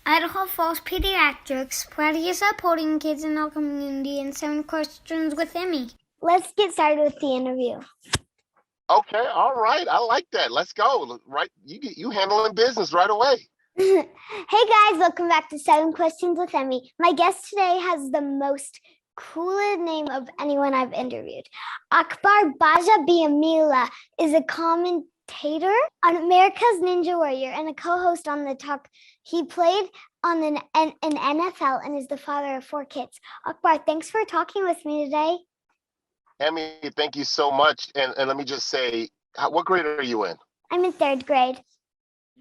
Idaho Falls Pediatrics, proudly supporting kids in our community and 7 questions with Emmy. Let's get started with the interview. Okay, all right. I like that. Let's go. Right, you handling business right away. Hey guys, welcome back to 7 Questions with Emmy. My guest today has the most coolest name of anyone I've interviewed. Akbar Gbajabiamila is a commentator on America's Ninja Warrior and a co-host on the talk. He played on an NFL and is the father of 4 kids. Akbar, thanks for talking with me today. Emmy, thank you so much. And let me just say, what grade are you in? I'm in 3rd grade.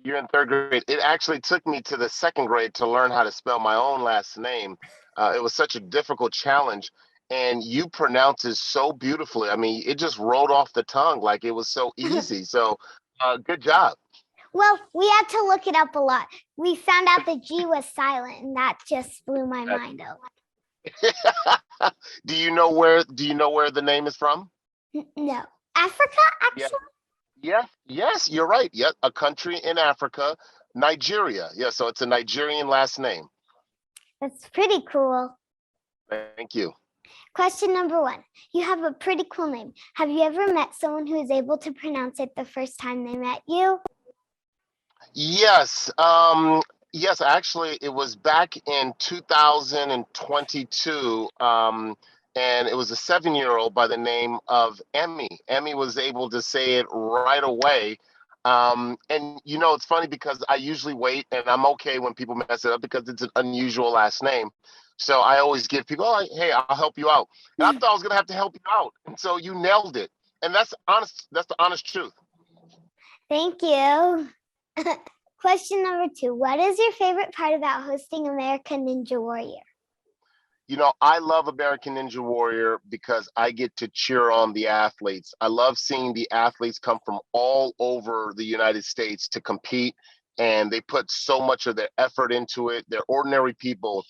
You're in 3rd grade. It actually took me to the 2nd grade to learn how to spell my own last name. It was such a difficult challenge, and you pronounce it so beautifully. I mean, it just rolled off the tongue like it was so easy. So, good job. Well, we had to look it up a lot. We found out the G was silent, and that just blew my mind out. Do you know where the name is from? No. Africa, actually? Yes, you're right. Yeah, a country in Africa, Nigeria. Yeah, so it's a Nigerian last name. That's pretty cool. Thank you. Question number 1. You have a pretty cool name. Have you ever met someone who is able to pronounce it the first time they met you? Yes. Yes, actually, it was back in 2022. And it was a 7-year-old by the name of Emmy. Emmy was able to say it right away. And it's funny because I usually wait, and I'm okay when people mess it up because it's an unusual last name. So I always give people, hey, I'll help you out. And I thought I was gonna have to help you out, and so you nailed it. And that's honest. That's the honest truth. Thank you. Question number 2. What is your favorite part about hosting American Ninja Warrior? I love American Ninja Warrior because I get to cheer on the athletes. I love seeing the athletes come from all over the United States to compete, and they put so much of their effort into it. They're ordinary people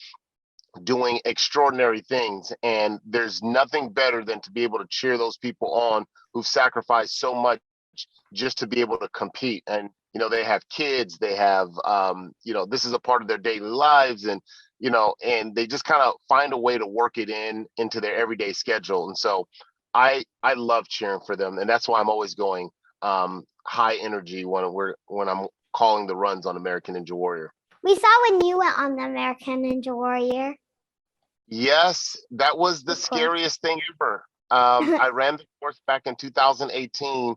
doing extraordinary things, and there's nothing better than to be able to cheer those people on who've sacrificed so much just to be able to compete. And they have kids, they have this is a part of their daily lives, and and they just kind of find a way to work it into their everyday schedule. And so I love cheering for them, and that's why I'm always going high energy when I'm calling the runs on American Ninja Warrior. We saw when you went on the American Ninja Warrior. Yes, that was the scariest thing ever. I ran the course back in 2018,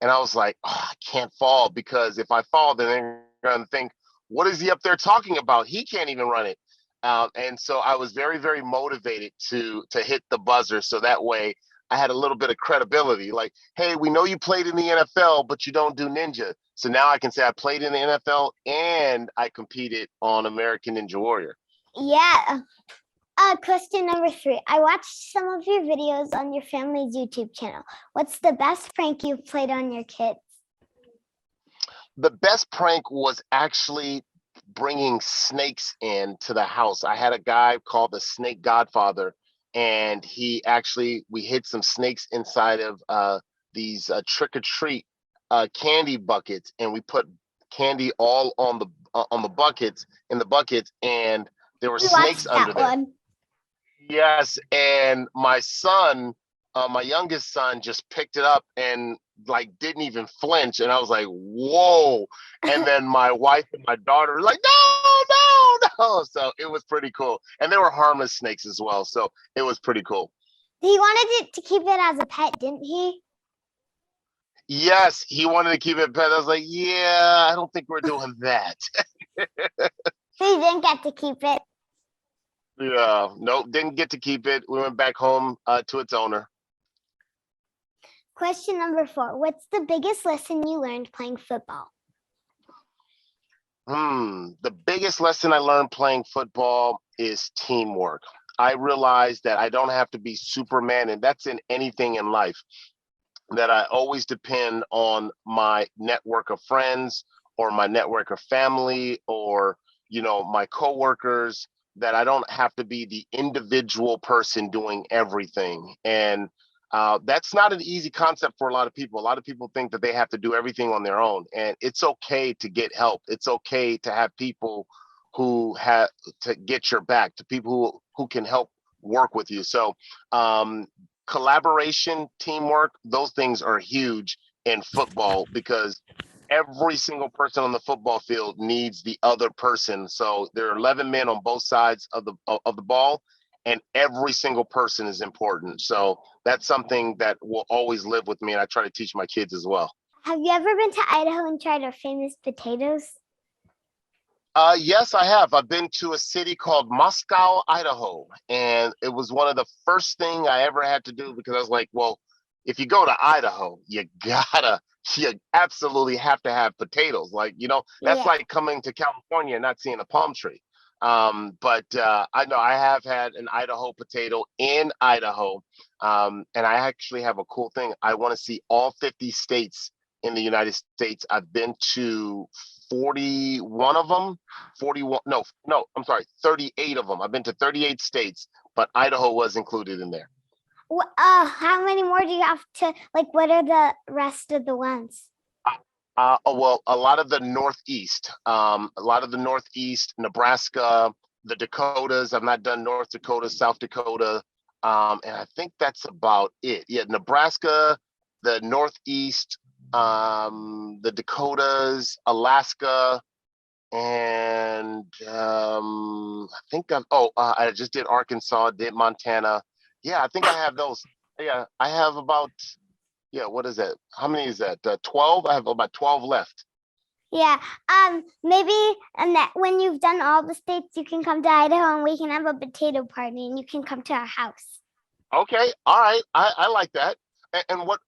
and I was like, I can't fall, because if I fall, then they're going to think, what is he up there talking about? He can't even run it. And so I was very, very motivated to hit the buzzer, so that way I had a little bit of credibility. Like, hey, we know you played in the NFL, but you don't do ninja. So now I can say I played in the NFL and I competed on American Ninja Warrior. Yeah. Question number 3. I watched some of your videos on your family's YouTube channel. What's the best prank you've played on your kids? The best prank was actually bringing snakes into the house. I had a guy called the Snake Godfather, and we hid some snakes inside of these trick-or-treat candy buckets, and we put candy all on the buckets, and there were snakes under there. Yes, and my son, my youngest son, just picked it up and didn't even flinch, and I was like, "Whoa!" And then my wife and my daughter were like, "No, no, no!" So it was pretty cool, and they were harmless snakes as well, so it was pretty cool. He wanted to keep it as a pet, didn't he? Yes, he wanted to keep it pet. I was like, "Yeah, I don't think we're doing that." So you didn't get to keep it? Yeah, nope, didn't get to keep it. We went back home to its owner. Question number 4. What's the biggest lesson you learned playing football? The biggest lesson I learned playing football is teamwork. I realized that I don't have to be Superman, and that's in anything in life, that I always depend on my network of friends or my network of family or, my coworkers, that I don't have to be the individual person doing everything. And that's not an easy concept for a lot of people. A lot of people think that they have to do everything on their own, and it's okay to get help. It's okay to have people who have to get your back, to people who can help work with you. So collaboration, teamwork, those things are huge in football because every single person on the football field needs the other person. So there are 11 men on both sides of the ball, and every single person is important. So that's something that will always live with me, and I try to teach my kids as well. Have you ever been to Idaho and tried our famous potatoes? Yes, I have. I've been to a city called Moscow, Idaho, and it was one of the first thing I ever had to do because I was like, well, if you go to Idaho, you absolutely have to have potatoes. Like, that's Yeah. like coming to California and not seeing a palm tree. But I know I have had an Idaho potato in Idaho, and I actually have a cool thing. I want to see all 50 states in the United States. I've been to 41 of them. 41, no, I'm sorry, 38 of them. I've been to 38 states, but Idaho was included in there. How many more do you have to, like, what are the rest of the ones? Well, a lot of the Northeast, Nebraska, the Dakotas. I've not done North Dakota, South Dakota, and I think that's about it. Yeah, Nebraska, the Northeast, the Dakotas, Alaska, and I just did Arkansas, did Montana. Yeah, I think I have those. Yeah, I have about, what is that? How many is that? 12? I have about 12 left. Yeah. Maybe and that when you've done all the states, you can come to Idaho and we can have a potato party and you can come to our house. Okay, all right. I like that. And what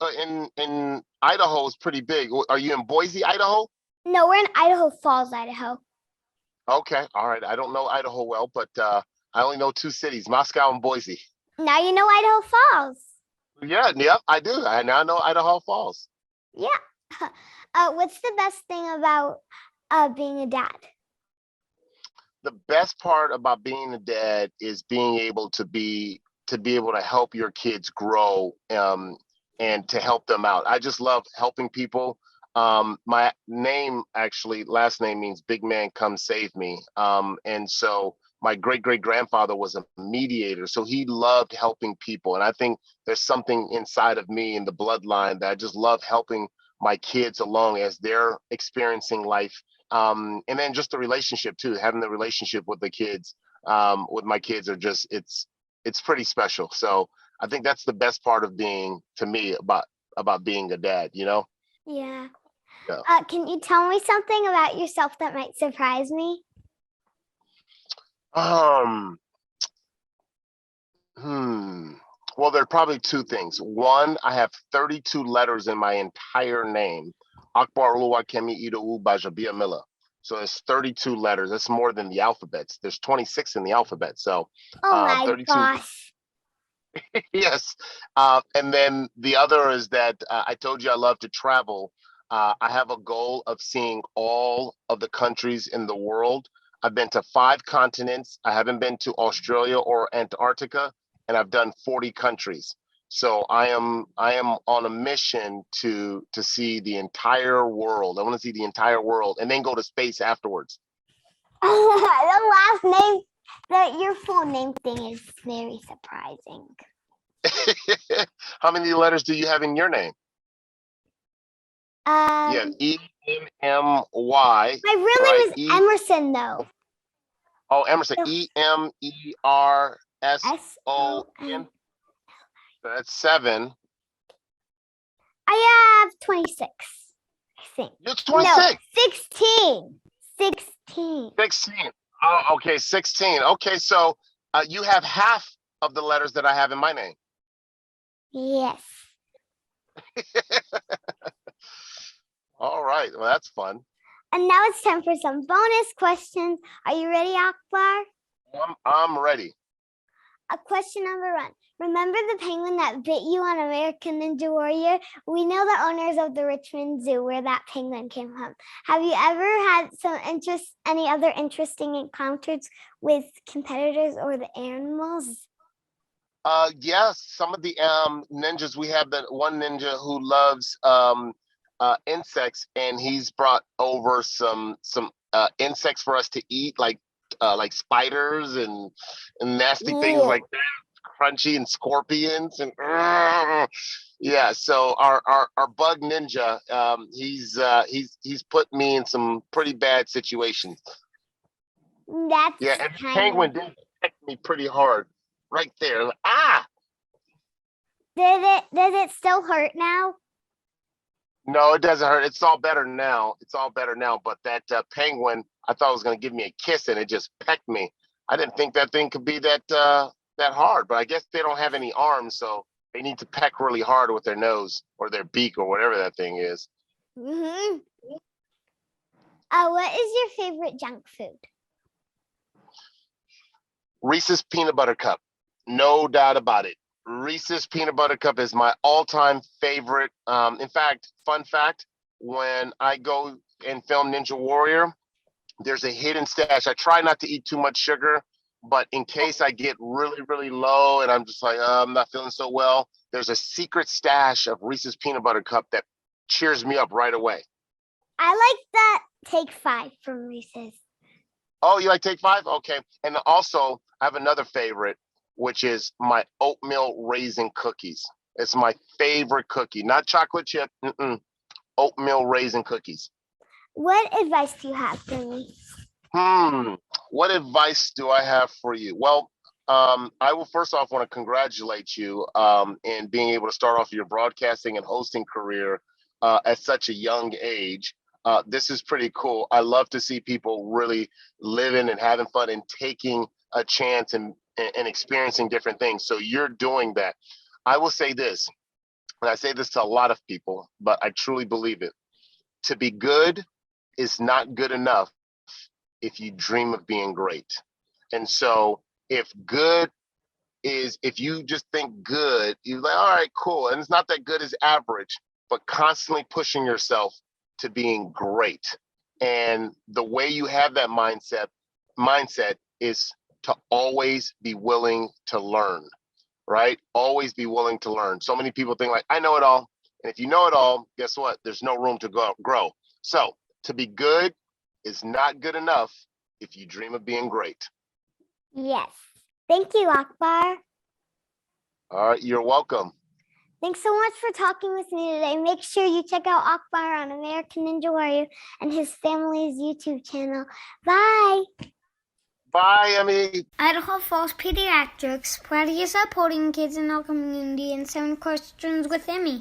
in Idaho is pretty big. Are you in Boise, Idaho? No, we're in Idaho Falls, Idaho. Okay, all right. I don't know Idaho well, but I only know two cities, Moscow and Boise. Now you know Idaho Falls. Yeah, I do. I now know Idaho Falls. Yeah. What's the best thing about being a dad? The best part about being a dad is being able to be able to help your kids grow, and to help them out. I just love helping people. My name, actually, last name means big man come save me. And so my great grandfather was a mediator, so he loved helping people. And I think there's something inside of me in the bloodline that I just love helping my kids along as they're experiencing life. And then just the relationship too, having the relationship with the kids, with my kids are just, it's pretty special. So I think that's the best part of being, to me, about being a dad, Yeah. Yeah. Can you tell me something about yourself that might surprise me? Well, there are probably two things. One, I have 32 letters in my entire name. Akbar Gbajabiamila. So there's 32 letters. That's more than the alphabets. There's 26 in the alphabet. So Oh my 32. gosh. Yes. And then the other is that I told you I love to travel. I have a goal of seeing all of the countries in the world. I've been to 5 continents. I haven't been to Australia or Antarctica, and I've done 40 countries. So I am on a mission to see the entire world. I want to see the entire world and then go to space afterwards. The last name, your full name thing is very surprising. How many letters do you have in your name? Yeah, E-M-M-Y. My real right? name is Emerson, though. Oh, Emerson. E-M-E-R-S-O-N. That's 7. I have 26, I think. You're 26. No, 16. 16. 16. Oh, okay, 16. Okay, so you have half of the letters that I have in my name. Yes. All right, well, that's fun. And now it's time for some bonus questions. Are you ready, Akbar? I'm ready. Question number 1. Remember the penguin that bit you on American Ninja Warrior? We know the owners of the Richmond Zoo where that penguin came from. Have you ever had any other interesting encounters with competitors or the animals? Yes, some of the ninjas. We have the one ninja who loves insects, and he's brought over some insects for us to eat, like like spiders and nasty things like that, crunchy and scorpions and yeah. So our bug ninja, he's put me in some pretty bad situations. That's Yeah, and the kind penguin of. did peck me pretty hard right there. Like, ah, Does it still hurt now? no, it doesn't hurt. It's all better now. It's all better now. But that penguin, I thought was going to give me a kiss, and it just pecked me. I didn't think that thing could be that hard. But I guess they don't have any arms, so they need to peck really hard with their nose or their beak or whatever that thing is. Mm-hmm. What is your favorite junk food? Reese's peanut butter cup, no doubt about it. Reese's peanut butter cup is my all-time favorite. In fact, fun fact: when I go and film Ninja Warrior, there's a hidden stash. I try not to eat too much sugar, but in case I get really, really low and I'm just like, I'm not feeling so well, there's a secret stash of Reese's peanut butter cup that cheers me up right away. I like that Take 5 from Reese's. Oh, you like Take 5? Okay. And also, I have another favorite, which is my oatmeal raisin cookies. It's my favorite cookie, not chocolate chip, oatmeal raisin cookies. What advice do you have for me? What advice do I have for you? Well, I will first off want to congratulate you in being able to start off your broadcasting and hosting career at such a young age. This is pretty cool. I love to see people really living and having fun and taking a chance and experiencing different things. So you're doing that. I will say this, and I say this to a lot of people, but I truly believe it. To be good is not good enough if you dream of being great. And so if you just think good, you're like, all right, cool. And it's not that good as average, but constantly pushing yourself to being great. And the way you have that mindset is to always be willing to learn, right? Always be willing to learn. So many people think like, I know it all. And if you know it all, guess what? There's no room to grow. So to be good is not good enough if you dream of being great. Yes. Thank you, Akbar. All right, you're welcome. Thanks so much for talking with me today. Make sure you check out Akbar on American Ninja Warrior and his family's YouTube channel. Bye. Bye, Emmy. Idaho Falls Pediatrics, proudly supporting kids in our community, and 7 questions with Emmy.